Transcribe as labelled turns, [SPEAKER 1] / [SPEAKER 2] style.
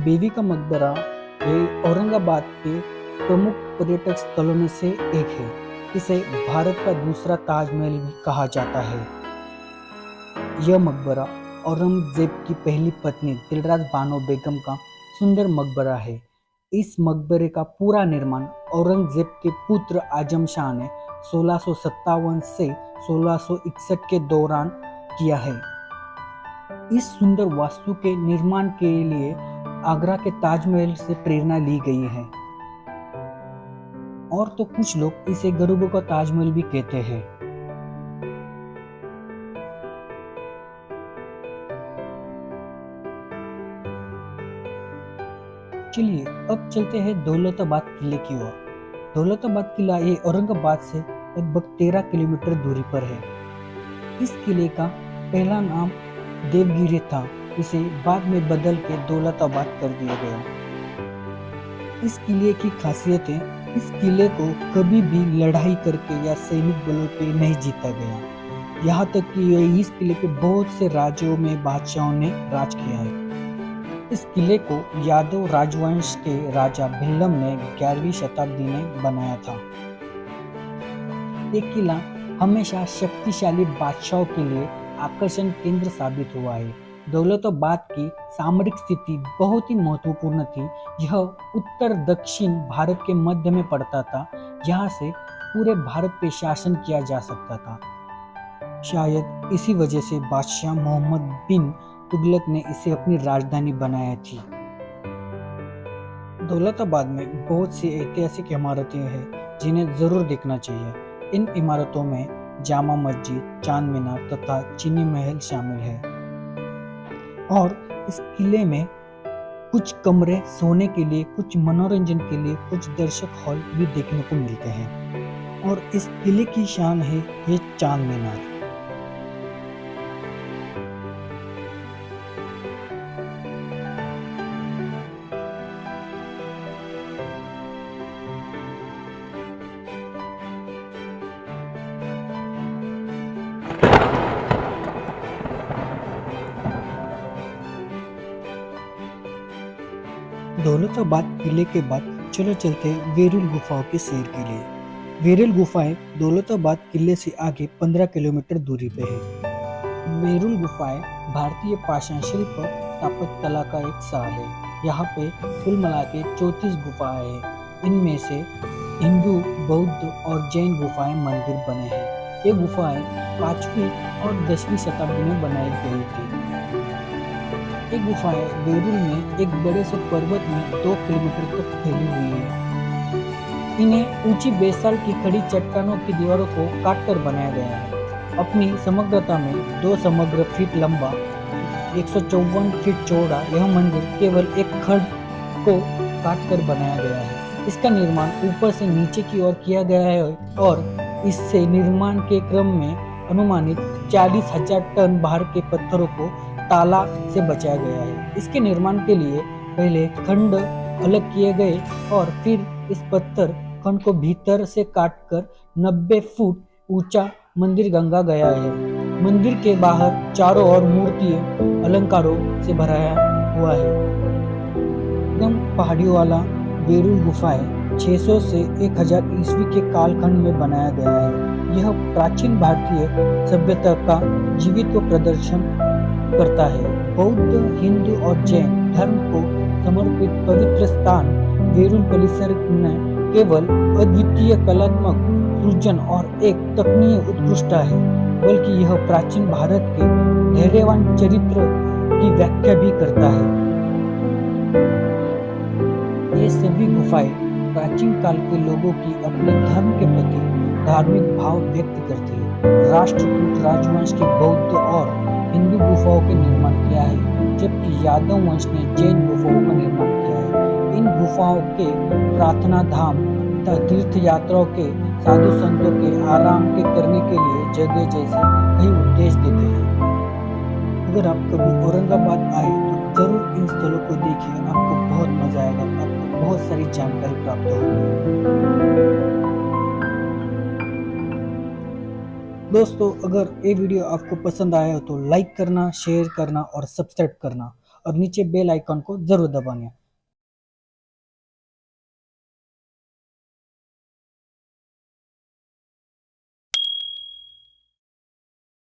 [SPEAKER 1] बीवी का मकबरा ये औरंगाबाद के प्रमुख पर्यटक स्थलों में से एक है। इसे भारत का दूसरा ताजमहल भी कहा जाता है। यह मकबरा औरंगजेब की पहली पत्नी दिलराज बानो बेगम का सुंदर मकबरा है। इस मकबरे का पूरा निर्माण औरंगजेब के पुत्र आजम शाह ने 1657 से 1661 के दौरान किया है। इस सुंदर वास्तु के निर्माण के लिए आगरा के ताजमहल से प्रेरणा ली गई है और तो कुछ लोग इसे गरीबों का ताजमहल भी कहते हैं। चलिए अब चलते हैं दौलताबाद किले की ओर। दौलताबाद किला ये औरंगाबाद से लगभग 13 किलोमीटर दूरी पर है। इस किले का पहला नाम देवगिरी था, इसे बाद में बदल के दौलताबाद कर दिया गया। इस किले की खासियत है, इस किले को कभी भी लड़ाई करके या सैनिक बलों पे नहीं जीता गया। यहाँ तक कि इस किले पे बहुत से राज्यों में बादशाहों ने राज किया है। इस किले को यादव राजवंश के राजा भिल्लम ने 11वीं शताब्दी में बनाया था। ये किला हमेशा शक्तिशाली बादशाहों के लिए आकर्षण केंद्र साबित हुआ है। दौलताबाद की सामरिक स्थिति बहुत ही महत्वपूर्ण थी। यह उत्तर दक्षिण भारत के मध्य में पड़ता था। यहाँ से पूरे भारत पे शासन किया जा सकता था। शायद इसी वजह से बादशाह मोहम्मद बिन तुगलक ने इसे अपनी राजधानी बनाया थी। दौलताबाद में बहुत सी ऐतिहासिक इमारतें हैं जिन्हें जरूर देखना चाहिए। इन इमारतों में जामा मस्जिद, चांद मीनार तथा चीनी महल शामिल है। और इस किले में कुछ कमरे सोने के लिए, कुछ मनोरंजन के लिए, कुछ दर्शक हॉल भी देखने को मिलते हैं। और इस किले की शान है ये चांद मीनार। दौलताबाद किले के बाद चलो चलते हैं वेरुल गुफाओं के सैर के लिए। वेरुल गुफाएं दौलताबाद किले से आगे 15 किलोमीटर दूरी पे है। वेरुल गुफाएं भारतीय पाषाण शिल्प स्थापत्य कला का एक साल है। यहाँ पे कुल मिला के 34 गुफाएं हैं। इनमें से हिंदू, बौद्ध और जैन गुफाएं मंदिर बने हैं। ये गुफाएं 5वीं और 10वीं शताब्दी में बनाई गई थी। ये गुफाएं वेरुल में एक बड़े से पर्वत में 2 किलोमीटर तक फैली हुई है। इन्हें ऊंची बेसाल की खड़ी चट्टानों की दीवारों को काटकर बनाया गया है। अपनी समग्रता में 2 समग्र फीट लंबा, 154 फीट चौड़ा यह मंदिर केवल एक खड़ को काटकर बनाया गया है। इसका निर्माण ऊपर से नीचे की ओर किया गया है और इससे निर्माण के क्रम में अनुमानित 40,000 टन भार के पत्थरों को ताला से बचाया गया है। इसके निर्माण के लिए पहले खंड अलग किए गए और फिर इस पत्थर खंड को भीतर से काटकर 90 फुट ऊंचा मंदिर गंगा गया है। मंदिर के बाहर चारों ओर मूर्तियों अलंकारों से भराया हुआ है। एकदम पहाड़ियों वाला वेरुल गुफाएं 600 से 1000 ईस्वी के कालखंड में बनाया गया है। यह प्राचीन भारतीय सभ्यता का जीवित प्रदर्शन करता है। बौद्ध, हिंदू और जैन धर्म को समर्पित पवित्र स्थान वेरुल परिसर में केवल अद्वितीय कलात्मक सृजन और एक तकनीय उत्कृष्टता है, बल्कि यह प्राचीन भारत के धैर्यवान चरित्र की व्याख्या भी करता है। ये सभी गुफाएं प्राचीन काल के लोगों की अपने धर्म के प्रति धार्मिक भाव व्यक्त करती है। राष्ट्रकूट राजवंश के बौद्ध और हिंदू गुफाओं के निर्माण किया है, जबकि यादव वंश ने जैन गुफाओं का निर्माण किया है। इन गुफाओं के प्रार्थना धाम तथा तीर्थ यात्राओं के साधु संतों के आराम के करने के लिए जगह जैसे कई उद्देश्य देते हैं। अगर आप कभी औरंगाबाद आए तो जरूर इन स्थलों को देखिए, आपको बहुत मजा आएगा, आपको बहुत सारी जानकारी प्राप्त होगी। दोस्तों, अगर ये वीडियो आपको पसंद आया हो तो लाइक करना, शेयर करना और सब्सक्राइब करना और नीचे बेल आइकन को जरूर दबाना।